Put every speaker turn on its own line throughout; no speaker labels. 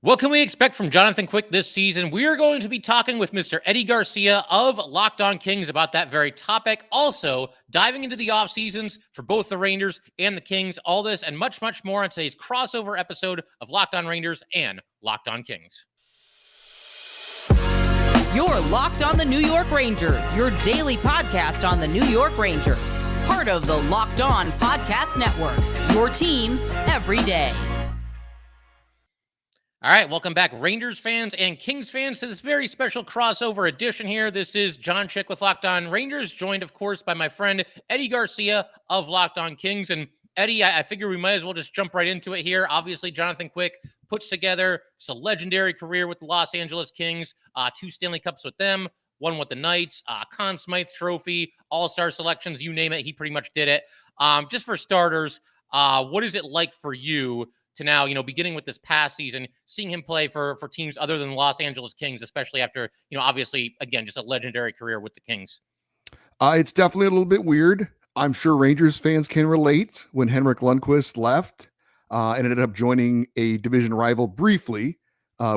What can we expect from Jonathan Quick this season? We are going to be talking with Mr. Eddie Garcia of Locked On Kings about that very topic. Also, diving into the off seasons for both the Rangers and the Kings. All this and much, much more on today's crossover episode of Locked On Rangers and Locked On Kings.
You're Locked On the New York Rangers, your daily podcast on the New York Rangers. Part of the Locked On Podcast Network, your team every day.
All right, welcome back, Rangers fans and Kings fans, to this very special crossover edition here. This is Jon Chik with Locked On Rangers, joined, of course, by my friend Eddie Garcia of Locked On Kings. And Eddie, I figure we might as well just jump right into it here. Obviously, Jonathan Quick puts together just a legendary career with the Los Angeles Kings, 2 Stanley Cups with them, one with the Knights, Conn Smythe Trophy, All-Star selections, you name it, he pretty much did it. Just for starters, what is it like for you to now, beginning with this past season, seeing him play for teams other than the Los Angeles Kings, especially after, obviously, again, just a legendary career with the Kings?
It's definitely a little bit weird. I'm sure Rangers fans can relate. When Henrik Lundqvist left and ended up joining a division rival briefly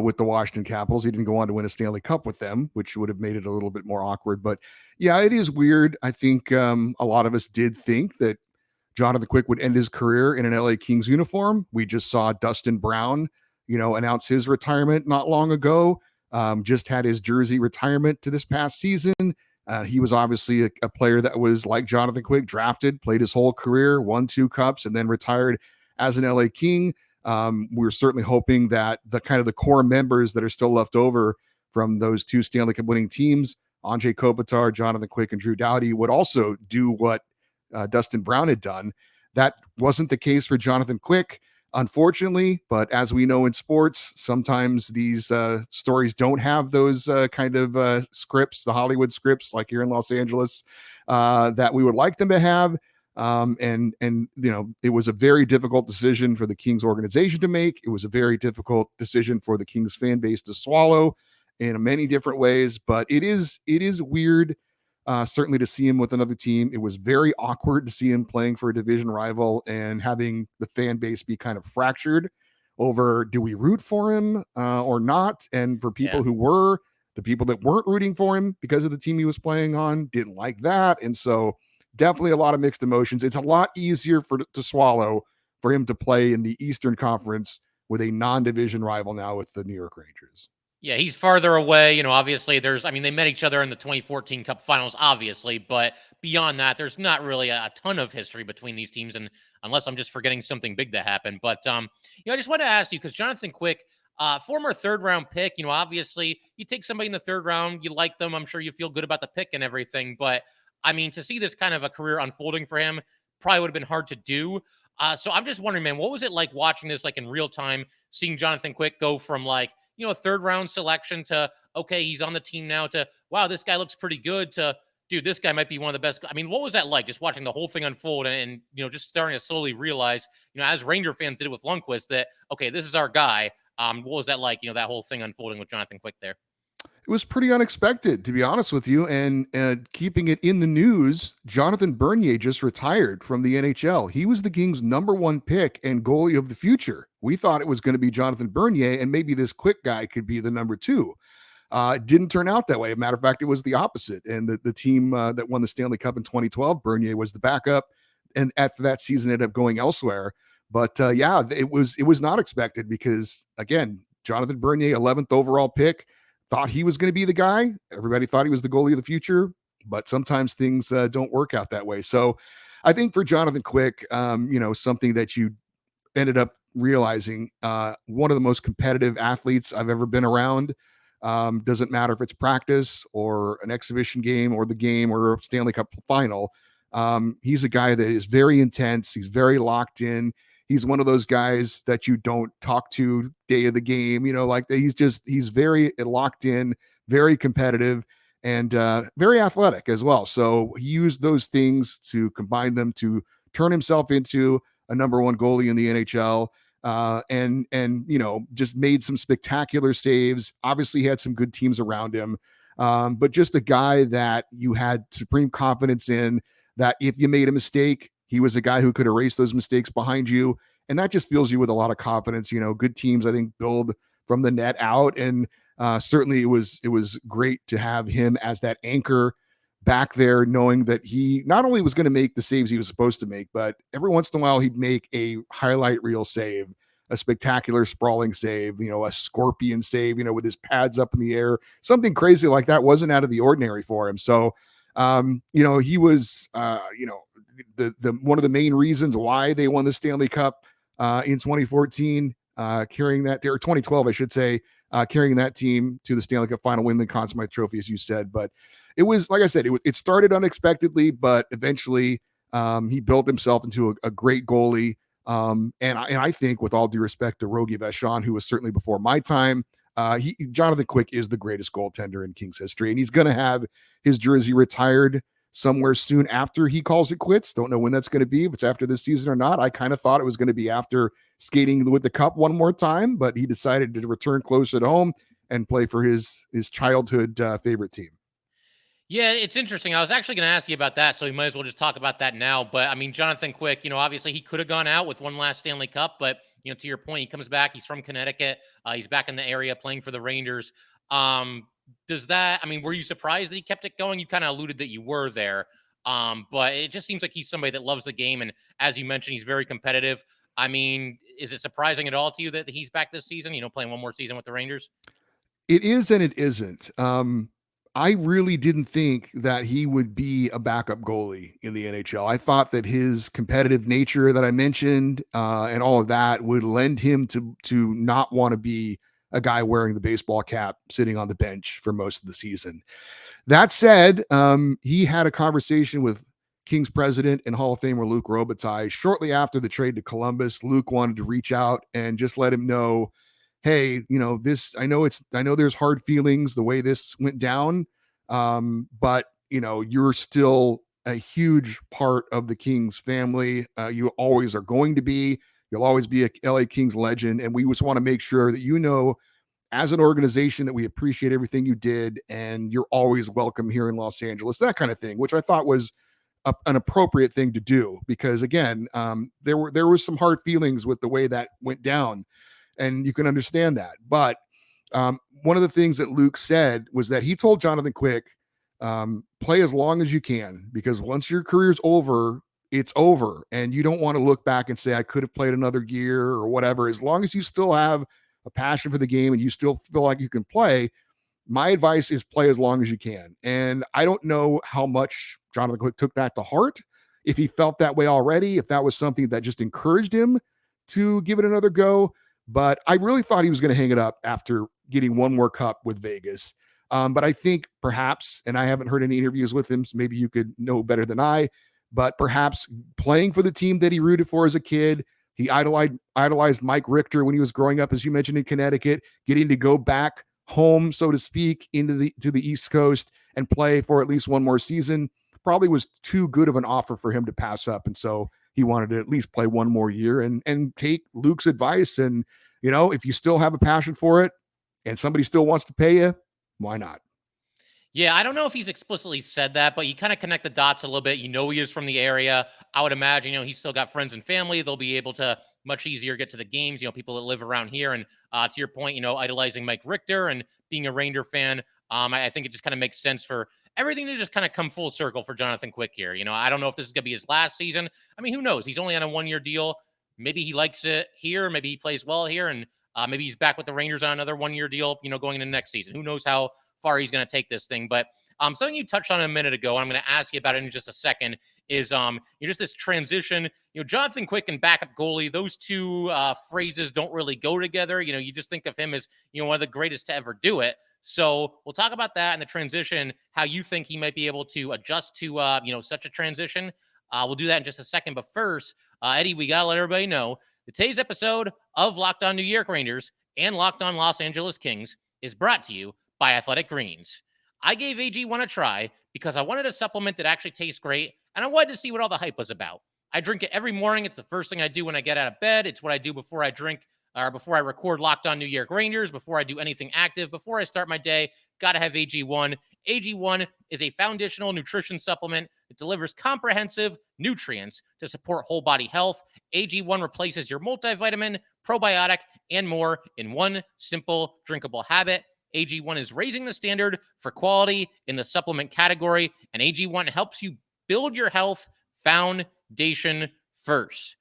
with the Washington Capitals. He didn't go on to win a Stanley Cup with them, which would have made it a little bit more awkward. But yeah, it is weird. I think a lot of us did think that Jonathan Quick would end his career in an LA Kings uniform. We just saw Dustin Brown, announce his retirement not long ago. Just had his jersey retirement to this past season. He was obviously a player that was like Jonathan Quick, drafted, played his whole career, won 2 cups, and then retired as an LA King. We're certainly hoping that the core members that are still left over from those 2 Stanley Cup winning teams, Andrei Kopitar, Jonathan Quick, and Drew Doughty, would also do what Dustin Brown had done. That wasn't the case for Jonathan Quick, unfortunately, but as we know in sports, sometimes these stories don't have those scripts, the Hollywood scripts, like here in Los Angeles, that we would like them to have. And it was a very difficult decision for the Kings organization to make. It was a very difficult decision for the Kings fan base to swallow in many different ways, but it is weird. Certainly to see him with another team. It was very awkward to see him playing for a division rival and having the fan base be kind of fractured over, do we root for him or not? And for people who were, the people that weren't rooting for him because of the team he was playing on didn't like that. And so definitely a lot of mixed emotions. It's a lot easier to swallow for him to play in the Eastern Conference with a non-division rival now with the New York Rangers.
Yeah, he's farther away. Obviously they met each other in the 2014 Cup Finals, obviously, but beyond that, there's not really a ton of history between these teams, and unless I'm just forgetting something big that happened. But, I just want to ask you, because Jonathan Quick, former 3rd-round pick, obviously you take somebody in the 3rd round, you like them, I'm sure you feel good about the pick and everything, but, to see this kind of a career unfolding for him probably would have been hard to do. So I'm just wondering, man, what was it like watching this, in real time, seeing Jonathan Quick go from, a 3rd round selection to, okay, he's on the team now, to, wow, this guy looks pretty good, to, dude, this guy might be one of the best. What was that like, just watching the whole thing unfold and just starting to slowly realize, as Ranger fans did it with Lundqvist, that, okay, this is our guy. What was that like, that whole thing unfolding with Jonathan Quick there?
It was pretty unexpected, to be honest with you. And keeping it in the news, Jonathan Bernier just retired from the NHL. He was the Kings' #1 pick and goalie of the future. We thought it was going to be Jonathan Bernier, and maybe this Quick guy could be the number 2. It didn't turn out that way. As a matter of fact, it was the opposite. And the team that won the Stanley Cup in 2012, Bernier was the backup. And after that season, ended up going elsewhere. But it was not expected because, again, Jonathan Bernier, 11th overall pick, thought he was going to be the guy. Everybody thought he was the goalie of the future, but sometimes things don't work out that way. So I think for Jonathan Quick, something that you ended up realizing, one of the most competitive athletes I've ever been around. Doesn't matter if it's practice or an exhibition game or the game or a Stanley Cup final. He's a guy that is very intense. He's very locked in. He's one of those guys that you don't talk to day of the game, he's very locked in, very competitive, and very athletic as well. So he used those things to combine them to turn himself into a #1 goalie in the NHL. And just made some spectacular saves. Obviously, he had some good teams around him, but just a guy that you had supreme confidence in, that if you made a mistake, he was a guy who could erase those mistakes behind you. And that just fills you with a lot of confidence. Good teams, I think, build from the net out. And certainly it was great to have him as that anchor back there, knowing that he not only was going to make the saves he was supposed to make, but every once in a while he'd make a highlight reel save, a spectacular sprawling save, a scorpion save, with his pads up in the air. Something crazy like that wasn't out of the ordinary for him. So, he was, the one of the main reasons why they won the Stanley Cup in 2014, carrying that, or 2012, I should say, carrying that team to the Stanley Cup final, win the Conn Smythe Trophy, as you said. But it was, like I said, it started unexpectedly, but eventually he built himself into a great goalie. And I think, with all due respect to Rogie Vachon, who was certainly before my time, Jonathan Quick is the greatest goaltender in Kings history, and he's going to have his jersey retired somewhere soon after he calls it quits. Don't know when that's going to be, if it's after this season or not. I kind of thought it was going to be after skating with the Cup one more time, but he decided to return closer to home and play for his childhood favorite team.
Yeah, it's interesting. I was actually going to ask you about that, so we might as well just talk about that now. But I mean, Jonathan Quick, obviously he could have gone out with one last Stanley Cup, but to your point, he comes back. He's from Connecticut. He's back in the area playing for the Rangers. Were you surprised that he kept it going? You kind of alluded that you were there, but it just seems like he's somebody that loves the game, and as you mentioned, he's very competitive. I mean, is it surprising at all to you that he's back this season? Playing one more season with the Rangers?
It is and it isn't. I really didn't think that he would be a backup goalie in the NHL. I thought that his competitive nature that I mentioned and all of that would lend him to not want to be a guy wearing the baseball cap sitting on the bench for most of the season. That said, he had a conversation with Kings president and Hall of Famer Luc Robitaille shortly after the trade to Columbus. Luc wanted to reach out and just let him know, hey, I know there's hard feelings the way this went down. But you're still a huge part of the Kings family. You always are going to be, you'll always be a LA Kings legend. And we just want to make sure that, as an organization, that we appreciate everything you did and you're always welcome here in Los Angeles, that kind of thing, which I thought was an appropriate thing to do, because again, there was some hard feelings with the way that went down. And you can understand that. But one of the things that Luc said was that he told Jonathan Quick, play as long as you can, because once your career's over, it's over. And you don't want to look back and say, I could have played another year or whatever. As long as you still have a passion for the game and you still feel like you can play, my advice is play as long as you can. And I don't know how much Jonathan Quick took that to heart, if he felt that way already, if that was something that just encouraged him to give it another go. But I really thought he was going to hang it up after getting one more cup with Vegas. But I think perhaps, and I haven't heard any interviews with him, so maybe you could know better than I, but perhaps playing for the team that he rooted for as a kid, he idolized Mike Richter when he was growing up, as you mentioned, in Connecticut, getting to go back home, so to speak, to the East Coast and play for at least one more season, probably was too good of an offer for him to pass up. And so he wanted to at least play one more year and take Luc's advice. And, if you still have a passion for it and somebody still wants to pay you, why not?
Yeah, I don't know if he's explicitly said that, but you kind of connect the dots a little bit. He is from the area. I would imagine, he's still got friends and family. They'll be able to much easier get to the games, people that live around here. And to your point, idolizing Mike Richter and being a Ranger fan, I think it just kind of makes sense for everything to just kind of come full circle for Jonathan Quick here. I don't know if this is going to be his last season. I mean, who knows? He's only on a one-year deal. Maybe he likes it here. Maybe he plays well here. And maybe he's back with the Rangers on another one-year deal, going into next season. Who knows how far he's going to take this thing. But something you touched on a minute ago, and I'm going to ask you about it in just a second, is just this transition. Jonathan Quick and backup goalie, those two phrases don't really go together. You just think of him as, one of the greatest to ever do it. So we'll talk about that and the transition, how you think he might be able to adjust to, such a transition. We'll do that in just a second. But first, Eddie, we got to let everybody know that today's episode of Locked On New York Rangers and Locked On Los Angeles Kings is brought to you by Athletic Greens. I gave AG1 a try because I wanted a supplement that actually tastes great, and I wanted to see what all the hype was about. I drink it every morning. It's the first thing I do when I get out of bed. It's what I do before I drink, or before I record Locked On New York Rangers, before I do anything active, before I start my day. Got to have AG1. AG1 is a foundational nutrition supplement that delivers comprehensive nutrients to support whole body health. AG1 replaces your multivitamin, probiotic, and more in one simple drinkable habit. AG1 is raising the standard for quality in the supplement category, and AG1 helps you build your health foundation first.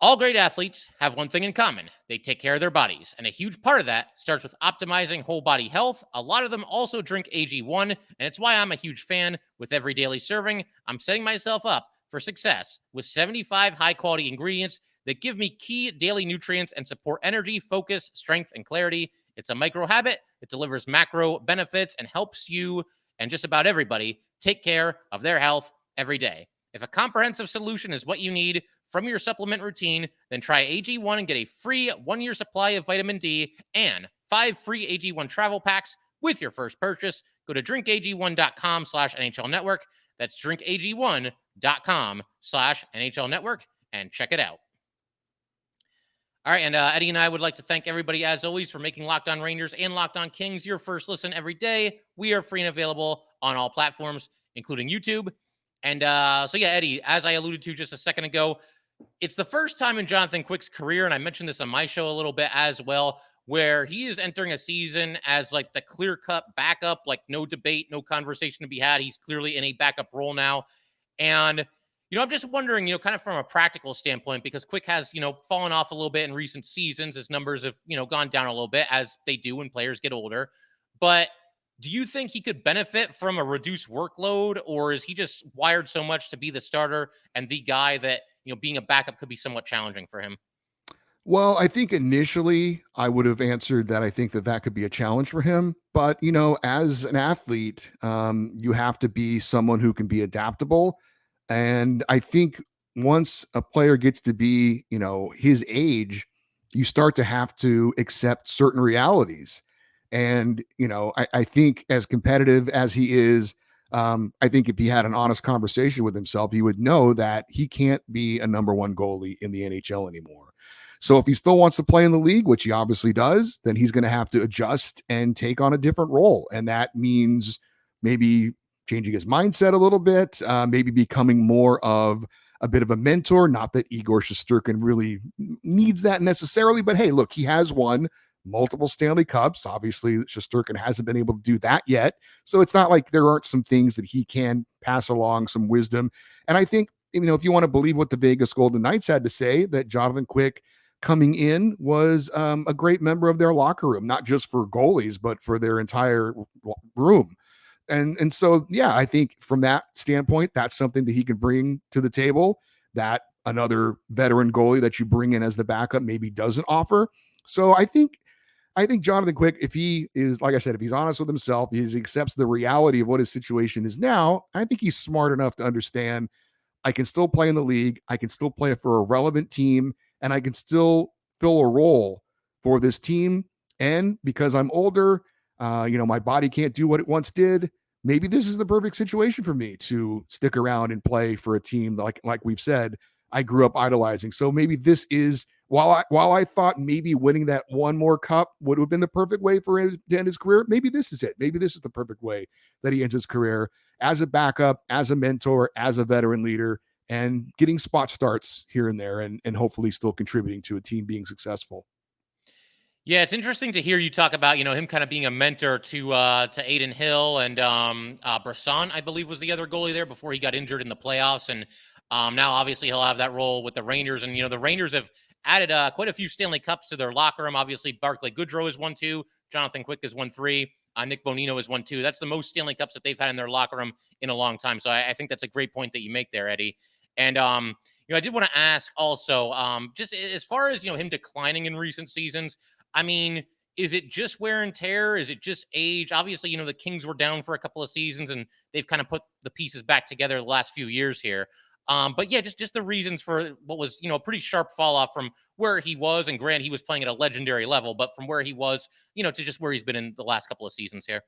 All great athletes have one thing in common. They take care of their bodies. And a huge part of that starts with optimizing whole body health. A lot of them also drink AG1. And it's why I'm a huge fan. With every daily serving, I'm setting myself up for success with 75 high quality ingredients that give me key daily nutrients and support energy, focus, strength, and clarity. It's a micro habit. It delivers macro benefits and helps you and just about everybody take care of their health every day. If a comprehensive solution is what you need from your supplement routine, then try AG1 and get a free 1-year supply of vitamin D and 5 free AG1 travel packs with your first purchase. Go to drinkag1.com/NHL Network. That's drinkag1.com/NHL Network and check it out. All right, and Eddie and I would like to thank everybody, as always, for making Locked On Rangers and Locked On Kings your first listen every day. We are free and available on all platforms, including YouTube. And so, yeah, Eddie, as I alluded to just a second ago, it's the first time in Jonathan Quick's career, and I mentioned this on my show a little bit as well, where he is entering a season as like the clear-cut backup, like no debate, no conversation to be had. He's clearly in a backup role now. And, I'm just wondering, kind of from a practical standpoint, because Quick has, fallen off a little bit in recent seasons. His numbers have, gone down a little bit, as they do when players get older. But do you think he could benefit from a reduced workload, or is he just wired so much to be the starter and the guy that, being a backup could be somewhat challenging for him?
Well, I think initially I would have answered that I think that could be a challenge for him. But, as an athlete, you have to be someone who can be adaptable. And I think once a player gets to be, his age, you start to have to accept certain realities. And, I think as competitive as he is, I think if he had an honest conversation with himself, he would know that he can't be a number one goalie in the NHL anymore. So if he still wants to play in the league, which he obviously does, then he's going to have to adjust and take on a different role. And that means maybe changing his mindset a little bit, maybe becoming more of a bit of a mentor. Not that Igor Shesterkin really needs that necessarily, but hey, look, he has won multiple Stanley Cups. Obviously, Shesterkin hasn't been able to do that yet. So it's not like there aren't some things that he can pass along, some wisdom. And I think, if you want to believe what the Vegas Golden Knights had to say, that Jonathan Quick coming in was a great member of their locker room, not just for goalies, but for their entire room. And so, yeah, I think from that standpoint, that's something that he can bring to the table that another veteran goalie that you bring in as the backup maybe doesn't offer. So I think Jonathan Quick, if he is, like I said, if he's honest with himself, he accepts the reality of what his situation is now, I think he's smart enough to understand I can still play in the league. I can still play for a relevant team, and I can still fill a role for this team. And because I'm older, my body can't do what it once did. Maybe this is the perfect situation for me to stick around and play for a team like we've said, I grew up idolizing. So maybe this is, while I thought maybe winning that one more cup would have been the perfect way for him to end his career, maybe this is it. Maybe this is the perfect way that he ends his career as a backup, as a mentor, as a veteran leader, and getting spot starts here and there, and hopefully still contributing to a team being successful.
Yeah, it's interesting to hear you talk about, him kind of being a mentor to Aiden Hill and Brisson, I believe, was the other goalie there before he got injured in the playoffs. And now, obviously, he'll have that role with the Rangers. And, the Rangers have added quite a few Stanley Cups to their locker room. Obviously, Barclay Goodrow has won 2. Jonathan Quick has won 3. Nick Bonino has won 2. That's the most Stanley Cups that they've had in their locker room in a long time. So I think that's a great point that you make there, Eddie. And, I did want to ask also, just as far as, him declining in recent seasons, I mean, is it just wear and tear? Is it just age? Obviously, the Kings were down for a couple of seasons, and they've kind of put the pieces back together the last few years here. But yeah, just the reasons for what was, a pretty sharp fall off from where he was. And Grant, he was playing at a legendary level, but from where he was, to just where he's been in the last couple of seasons here.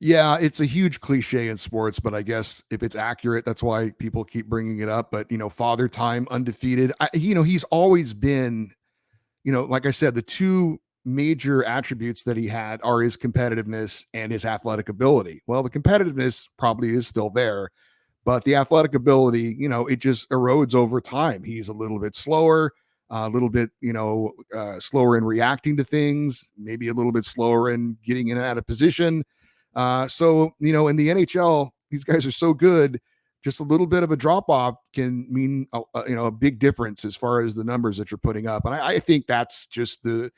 Yeah, it's a huge cliche in sports, but I guess if it's accurate, that's why people keep bringing it up. But, Father Time undefeated, he's always been, like I said, the two major attributes that he had are his competitiveness and his athletic ability. Well, the competitiveness probably is still there, but the athletic ability, it just erodes over time. He's a little bit slower. a little bit, slower in reacting to things, maybe a little bit slower in getting in and out of position. So, in the NHL, these guys are so good. Just a little bit of a drop off can mean, a big difference as far as the numbers that you're putting up. And I think that's just the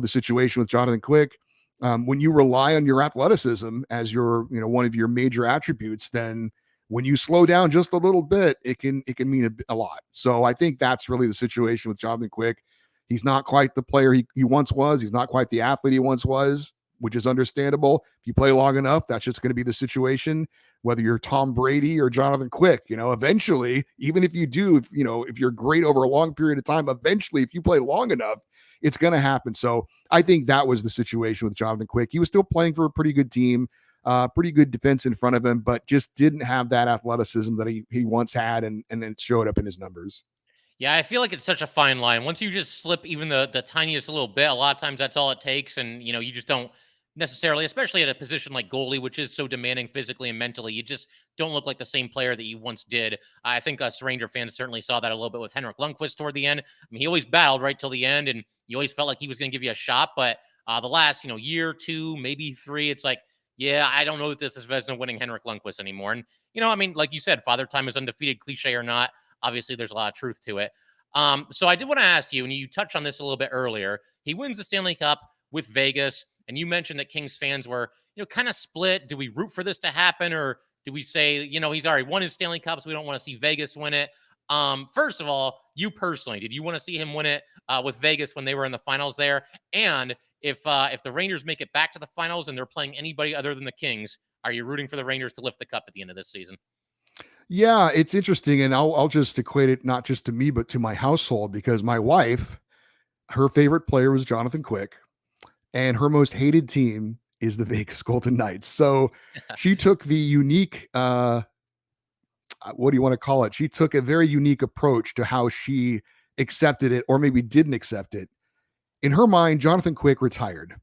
situation with Jonathan Quick. When you rely on your athleticism as your, one of your major attributes, then when you slow down just a little bit, it can mean a lot. So I think that's really the situation with Jonathan Quick. He's not quite the player he once was. He's not quite the athlete he once was, which is understandable. If you play long enough, that's just going to be the situation, whether you're Tom Brady or Jonathan Quick. Eventually, even if you do, if you're great over a long period of time, eventually, if you play long enough, it's going to happen. So I think that was the situation with Jonathan Quick. He was still playing for a pretty good team, pretty good defense in front of him, but just didn't have that athleticism that he once had, and it showed up in his numbers.
Yeah, I feel like it's such a fine line. Once you just slip even the tiniest little bit, a lot of times that's all it takes. And, you just don't necessarily, especially at a position like goalie, which is so demanding physically and mentally, you just don't look like the same player that you once did. I think us Ranger fans certainly saw that a little bit with Henrik Lundqvist toward the end. I mean, he always battled right till the end, and you always felt like he was going to give you a shot. But the last, year, 2, maybe 3, it's like, yeah, I don't know if this is Vezina winning Henrik Lundqvist anymore. And, I mean, like you said, Father Time is undefeated, cliche or not. Obviously, there's a lot of truth to it. So I did want to ask you, and you touched on this a little bit earlier. He wins the Stanley Cup with Vegas, and you mentioned that Kings fans were, kind of split. Do we root for this to happen, or do we say, he's already won his Stanley Cup, so we don't want to see Vegas win it? First of all, you personally, did you want to see him win it with Vegas when they were in the finals there? And if the Rangers make it back to the finals and they're playing anybody other than the Kings, are you rooting for the Rangers to lift the cup at the end of this season?
Yeah, it's interesting, and I'll just equate it not just to me but to my household, because my wife, her favorite player was Jonathan Quick, and her most hated team is the Vegas Golden Knights. So she took the unique, what do you want to call it? She took a very unique approach to how she accepted it, or maybe didn't accept it. In her mind, Jonathan Quick retired.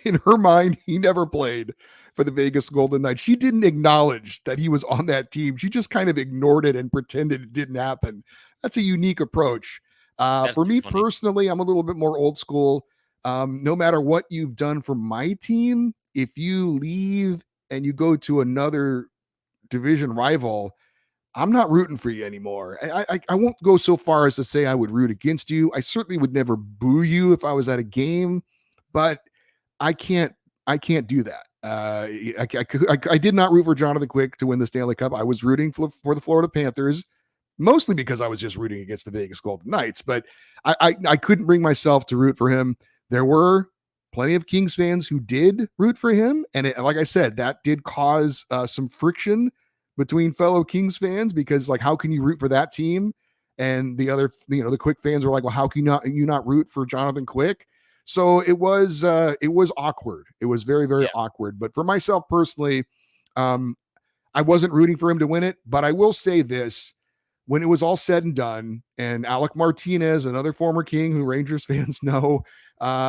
In her mind, he never played for the Vegas Golden Knights. She didn't acknowledge that he was on that team. She just kind of ignored it and pretended it didn't happen. That's a unique approach. For me
funny.
Personally, I'm a little bit more old school. No matter what you've done for my team, if you leave and you go to another division rival, I'm not rooting for you anymore. I won't go so far as to say I would root against you. I certainly would never boo you if I was at a game, but I can't do that. I did not root for Jonathan Quick to win the Stanley Cup. I was rooting for the Florida Panthers, mostly because I was just rooting against the Vegas Golden Knights, but I couldn't bring myself to root for him. There were plenty of Kings fans who did root for him, and like I said, that did cause some friction between fellow Kings fans, because how can you root for that team? And the other, the Quick fans were like, well, how can you not root for Jonathan Quick? So it was awkward. It was very, very awkward. But for myself personally, I wasn't rooting for him to win it, but I will say this: when it was all said and done, and Alec Martinez, another former King who Rangers fans know,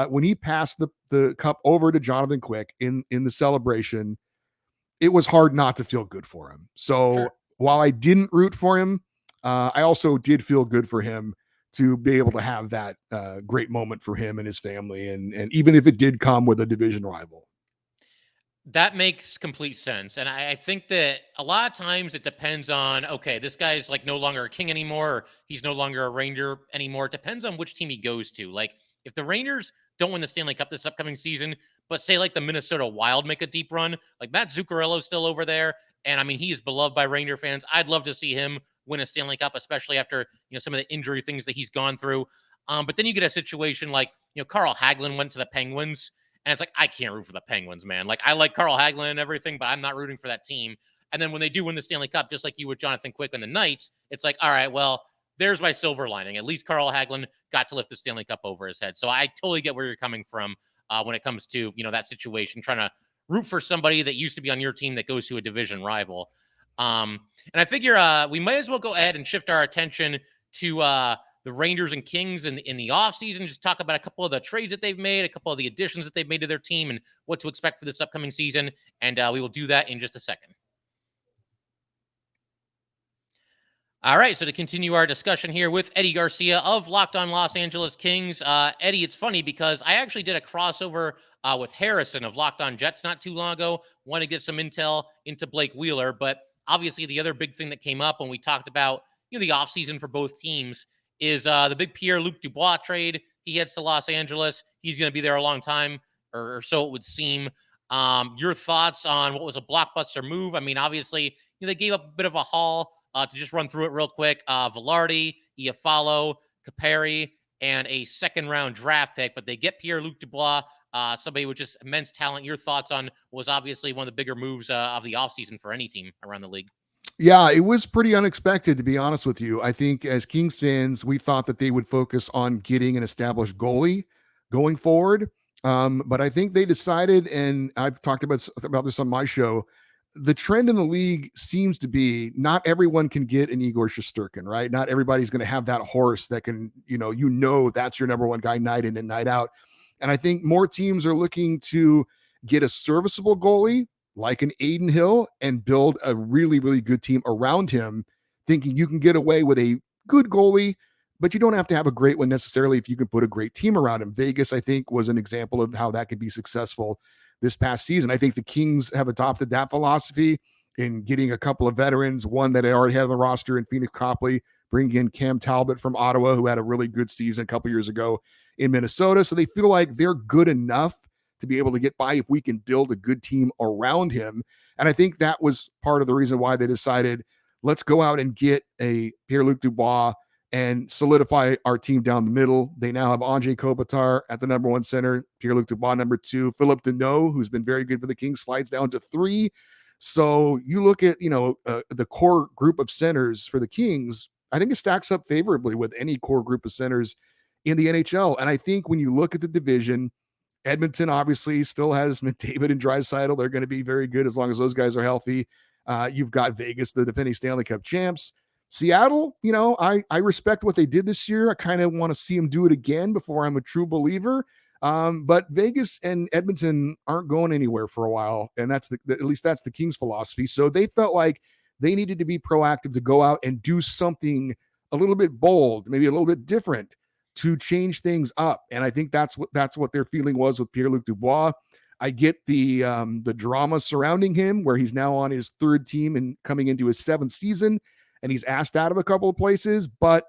when he passed the cup over to Jonathan Quick in the celebration, it was hard not to feel good for him. So
Sure.
While I didn't root for him, I also did feel good for him to be able to have that great moment for him and his family. And even if it did come with a division rival.
That makes complete sense. And I think that a lot of times it depends on, okay, this guy's no longer a King anymore, or he's no longer a Ranger anymore. It depends on which team he goes to. If the Rangers don't win the Stanley Cup this upcoming season, but say the Minnesota Wild make a deep run, Matt Zuccarello's still over there. And I mean, he is beloved by Ranger fans. I'd love to see him win a Stanley Cup, especially after, some of the injury things that he's gone through. But then you get a situation Carl Hagelin went to the Penguins. And it's I can't root for the Penguins, man. I like Carl Hagelin and everything, but I'm not rooting for that team. And then when they do win the Stanley Cup, just like you with Jonathan Quick and the Knights, it's all right, well, there's my silver lining. At least Carl Hagelin got to lift the Stanley Cup over his head. So I totally get where you're coming from when it comes to, that situation, trying to root for somebody that used to be on your team that goes to a division rival. And I figure we might as well go ahead and shift our attention to the Rangers and Kings in the offseason, just talk about a couple of the trades that they've made, a couple of the additions that they've made to their team, and what to expect for this upcoming season. And we will do that in just a second. All right, so to continue our discussion here with Eddie Garcia of Locked On Los Angeles Kings. Eddie, it's funny because I actually did a crossover with Harrison of Locked On Jets not too long ago. Want to get some intel into Blake Wheeler, but obviously the other big thing that came up when we talked about the offseason for both teams is the big Pierre-Luc Dubois trade. He heads to Los Angeles. He's going to be there a long time, or so it would seem. Your thoughts on what was a blockbuster move? I mean, obviously, they gave up a bit of a haul. To just run through it real quick, Velarde, Iafallo, Caperi, and a second-round draft pick, but they get Pierre-Luc Dubois, somebody with just immense talent. Your thoughts on what was obviously one of the bigger moves of the offseason for any team around the league?
Yeah, it was pretty unexpected, to be honest with you. I think as Kings fans, we thought that they would focus on getting an established goalie going forward. But I think they decided, and I've talked about this on my show, the trend in the league seems to be not everyone can get an Igor Shesterkin, right? Not everybody's going to have that horse that can, that's your number one guy night in and night out. And I think more teams are looking to get a serviceable goalie like an Aiden Hill and build a really, really good team around him, thinking you can get away with a good goalie, but you don't have to have a great one necessarily if you can put a great team around him. Vegas, I think, was an example of how that could be successful this past season. I think the Kings have adopted that philosophy in getting a couple of veterans, one that I already had on the roster in Phoenix Copley, bringing in Cam Talbot from Ottawa, who had a really good season a couple years ago in Minnesota. So they feel like they're good enough to be able to get by if we can build a good team around him. And I think that was part of the reason why they decided, let's go out and get a Pierre-Luc Dubois and solidify our team down the middle. They now have Anze Kopitar at the number one center, Pierre-Luc Dubois number two, Philip Deneau, who's been very good for the Kings, slides down to 3. So you look at, the core group of centers for the Kings, I think it stacks up favorably with any core group of centers in the NHL. And I think when you look at the division, Edmonton obviously still has McDavid and Draisaitl. They're going to be very good as long as those guys are healthy. You've got Vegas, the defending Stanley Cup champs. Seattle, I respect what they did this year. I kind of want to see them do it again before I'm a true believer. But Vegas and Edmonton aren't going anywhere for a while. And that's at least that's the Kings philosophy. So they felt like they needed to be proactive to go out and do something a little bit bold, maybe a little bit different to change things up. And I think that's what their feeling was with Pierre-Luc Dubois. I get the drama surrounding him, where he's now on his 3rd team and coming into his 7th season, and he's asked out of a couple of places, but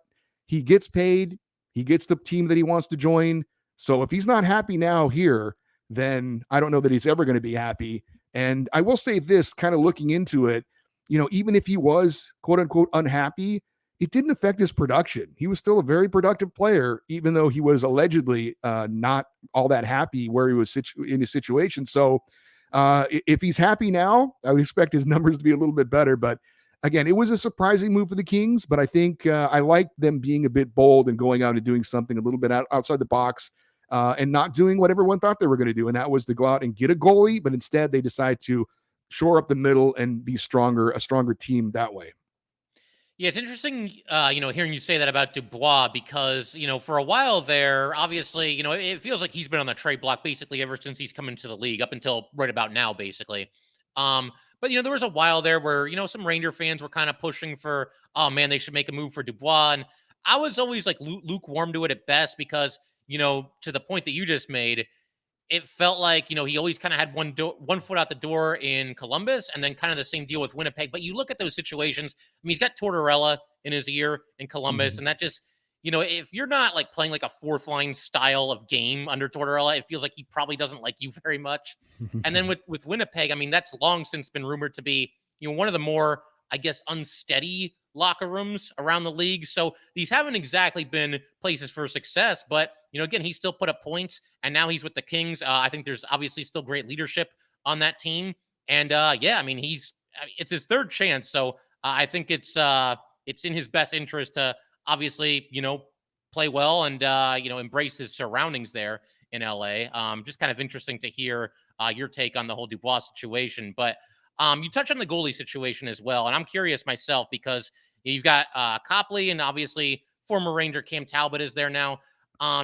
he gets paid. He gets the team that he wants to join. So if he's not happy now here, then I don't know that he's ever going to be happy. And I will say this, kind of looking into it, even if he was quote unquote unhappy, it didn't affect his production. He was still a very productive player, even though he was allegedly not all that happy where he was in his situation. So if he's happy now, I would expect his numbers to be a little bit better. But again, it was a surprising move for the Kings, but I think I like them being a bit bold and going out and doing something a little bit outside the box and not doing what everyone thought they were going to do. And that was to go out and get a goalie, but instead they decide to shore up the middle and be a stronger team that way.
Yeah, it's interesting, hearing you say that about Dubois because, for a while there, obviously, it feels like he's been on the trade block basically ever since he's come into the league up until right about now, basically. But, there was a while there where, some Ranger fans were kind of pushing for, oh, man, they should make a move for Dubois. And I was always like lukewarm to it at best because, to the point that you just made, it felt like, he always kind of had one foot out the door in Columbus and then kind of the same deal with Winnipeg. But you look at those situations, I mean, he's got Tortorella in his ear in Columbus. And that just, if you're not like playing like a 4th line style of game under Tortorella, it feels like he probably doesn't like you very much. And then with Winnipeg, I mean, that's long since been rumored to be, one of the more, I guess, unsteady locker rooms around the league. So these haven't exactly been places for success, but again, he still put up points and now he's with the Kings. I think there's obviously still great leadership on that team. And I mean, it's his 3rd chance. So I think it's in his best interest to obviously, play well and, embrace his surroundings there in LA. Just kind of interesting to hear your take on the whole Dubois situation, but you touch on the goalie situation as well. And I'm curious myself because you've got Copley and obviously former Ranger Cam Talbot is there now.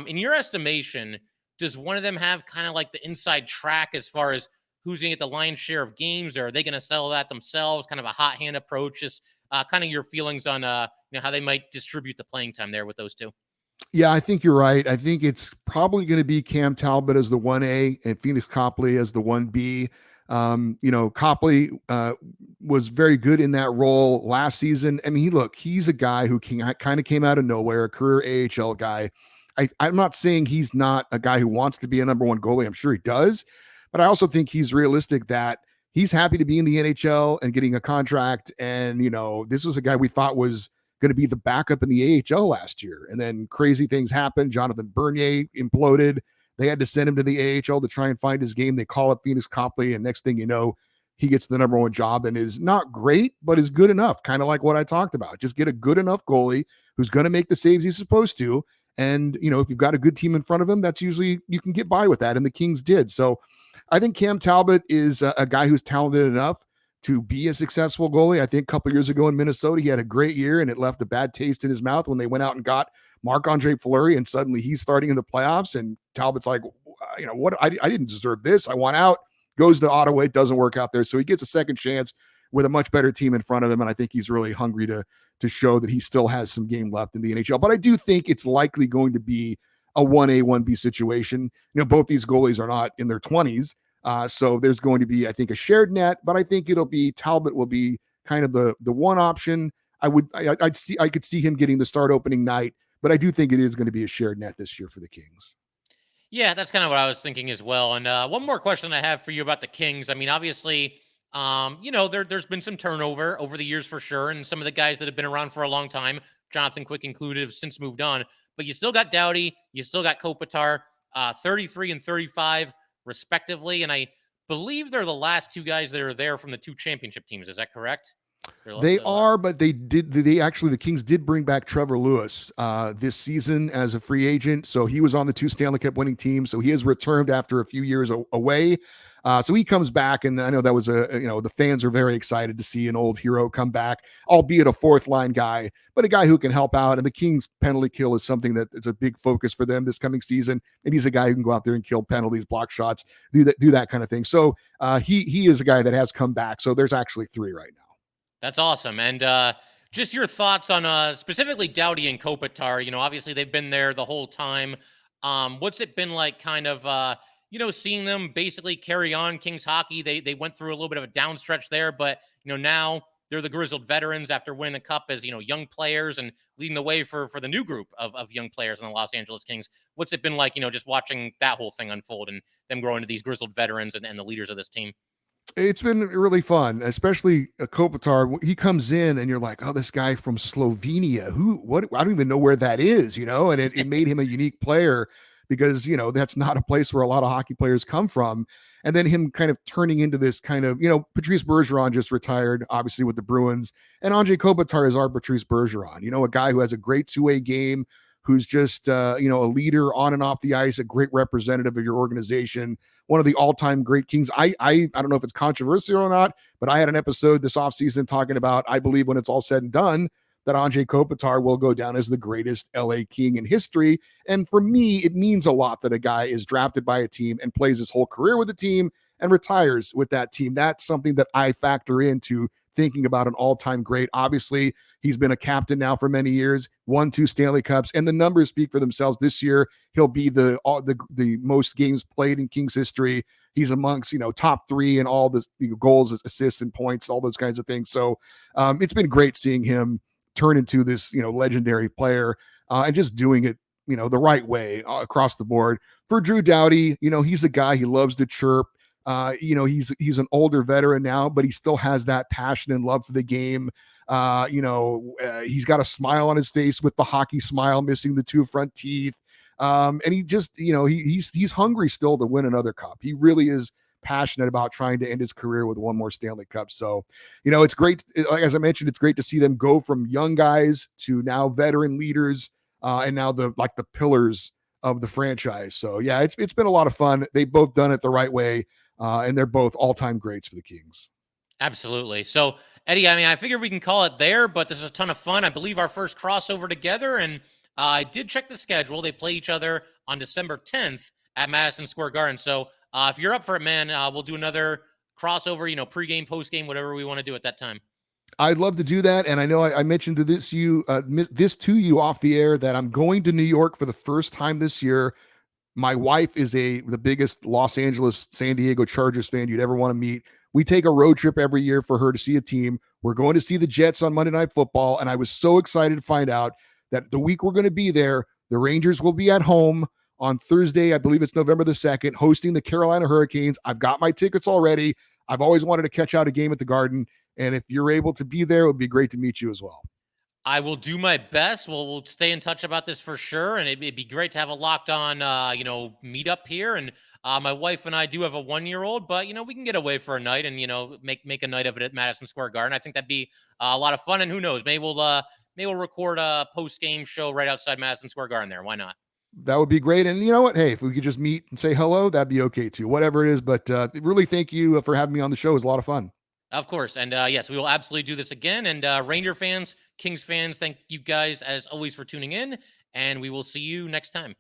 In your estimation, does one of them have kind of like the inside track as far as who's going to get the lion's share of games, or are they going to settle that themselves? Kind of a hot hand approach. Just kind of your feelings on how they might distribute the playing time there with those two.
Yeah, I think you're right. I think it's probably going to be Cam Talbot as the 1A and Phoenix Copley as the 1B. Copley was very good in that role last season. I mean, he's a guy who kind of came out of nowhere, a career AHL guy. I'm not saying he's not a guy who wants to be a number one goalie. I'm sure he does, but I also think he's realistic that he's happy to be in the NHL and getting a contract. And, this was a guy we thought was going to be the backup in the AHL last year. And then crazy things happened. Jonathan Bernier imploded. They had to send him to the AHL to try and find his game. They call up Phoenix Copley, and next thing you know, he gets the number one job and is not great, but is good enough. Kind of like what I talked about. Just get a good enough goalie who's going to make the saves he's supposed to. And, if you've got a good team in front of him, that's usually, you can get by with that. And the Kings did. So I think Cam Talbot is a guy who's talented enough to be a successful goalie. I think a couple years ago in Minnesota, he had a great year, and it left a bad taste in his mouth when they went out and got Marc-Andre Fleury, and suddenly he's starting in the playoffs. And Talbot's like, what? I didn't deserve this. I want out. Goes to Ottawa. It doesn't work out there. So he gets a second chance with a much better team in front of him. And I think he's really hungry to show that he still has some game left in the NHL. But I do think it's likely going to be a 1A, 1B situation. Both these goalies are not in their 20s. So there's going to be, I think, a shared net, but I think Talbot will be kind of the one option. I could see him getting the start opening night, but I do think it is going to be a shared net this year for the Kings.
Yeah, that's kind of what I was thinking as well. And one more question I have for you about the Kings. I mean, obviously, there's been some turnover over the years for sure. And some of the guys that have been around for a long time, Jonathan Quick included, have since moved on. But you still got Doughty, you still got Kopitar, 33 and 35 respectively. And I believe they're the last two guys that are there from the two championship teams. Is that correct?
They are, but the Kings did bring back Trevor Lewis this season as a free agent. So he was on the two Stanley Cup winning teams. So he has returned after a few years away. So he comes back, and I know that was the fans are very excited to see an old hero come back, albeit a fourth line guy, but a guy who can help out. And the Kings penalty kill is something that is a big focus for them this coming season. And he's a guy who can go out there and kill penalties, block shots, do that kind of thing. So he is a guy that has come back. So there's actually three right now.
That's awesome. And just your thoughts on specifically Doughty and Kopitar. Obviously they've been there the whole time. What's it been like kind of, seeing them basically carry on Kings hockey? They went through a little bit of a down stretch there, but, now they're the grizzled veterans after winning the cup as, young players and leading the way for the new group of young players in the Los Angeles Kings. What's it been like, just watching that whole thing unfold and them growing into these grizzled veterans and the leaders of this team?
It's been really fun, especially Kopitar. He comes in and you're like, oh, this guy from Slovenia, I don't even know where that is, and it made him a unique player because, that's not a place where a lot of hockey players come from. And then him kind of turning into this kind of, Patrice Bergeron just retired, obviously, with the Bruins. And Andre Kopitar is our Patrice Bergeron, a guy who has a great two-way game, who's just, a leader on and off the ice, a great representative of your organization, one of the all-time great Kings. I don't know if it's controversial or not, but I had an episode this offseason talking about, I believe when it's all said and done, that Andre Kopitar will go down as the greatest LA King in history. And for me, it means a lot that a guy is drafted by a team and plays his whole career with the team and retires with that team. That's something that I factor into thinking about an all-time great. Obviously, he's been a captain now for many years, won 2 Stanley Cups, and the numbers speak for themselves. This year, he'll be the most games played in Kings history. He's amongst, top 3 in all the goals, assists, and points, all those kinds of things. So it's been great seeing him turn into this, legendary player and just doing it, the right way across the board. For Drew Doughty, he's a guy, he loves to chirp. He's an older veteran now, but he still has that passion and love for the game. He's got a smile on his face with the hockey smile, missing the 2 front teeth. And he just, he's hungry still to win another cup. He really is passionate about trying to end his career with one more Stanley Cup. So, it's great. As I mentioned, it's great to see them go from young guys to now veteran leaders and now the pillars of the franchise. So yeah, it's been a lot of fun. They've both done it the right way. And they're both all-time greats for the Kings.
Absolutely. So, Eddie, I figure we can call it there, but this is a ton of fun. I believe our first crossover together, and I did check the schedule. They play each other on December 10th at Madison Square Garden. So if you're up for it, man, we'll do another crossover, pregame, postgame, whatever we want to do at that time.
I'd love to do that. And I know I mentioned this to you off the air that I'm going to New York for the first time this year. My wife is the biggest Los Angeles, San Diego Chargers fan you'd ever want to meet. We take a road trip every year for her to see a team. We're going to see the Jets on Monday Night Football. And I was so excited to find out that the week we're going to be there, the Rangers will be at home on Thursday. I believe it's November the 2nd, hosting the Carolina Hurricanes. I've got my tickets already. I've always wanted to catch out a game at the Garden. And if you're able to be there, it would be great to meet you as well.
I will do my best. We'll stay in touch about this for sure. And it'd be great to have a locked on, meet up here. And my wife and I do have a 1-year-old, but, we can get away for a night and, make a night of it at Madison Square Garden. I think that'd be a lot of fun. And who knows, maybe we'll record a post-game show right outside Madison Square Garden there. Why not?
That would be great. And you know what? Hey, if we could just meet and say hello, that'd be okay too, whatever it is. But really thank you for having me on the show. It was a lot of fun.
Of course. And yes, we will absolutely do this again. And Ranger fans, Kings fans, thank you guys as always for tuning in. And we will see you next time.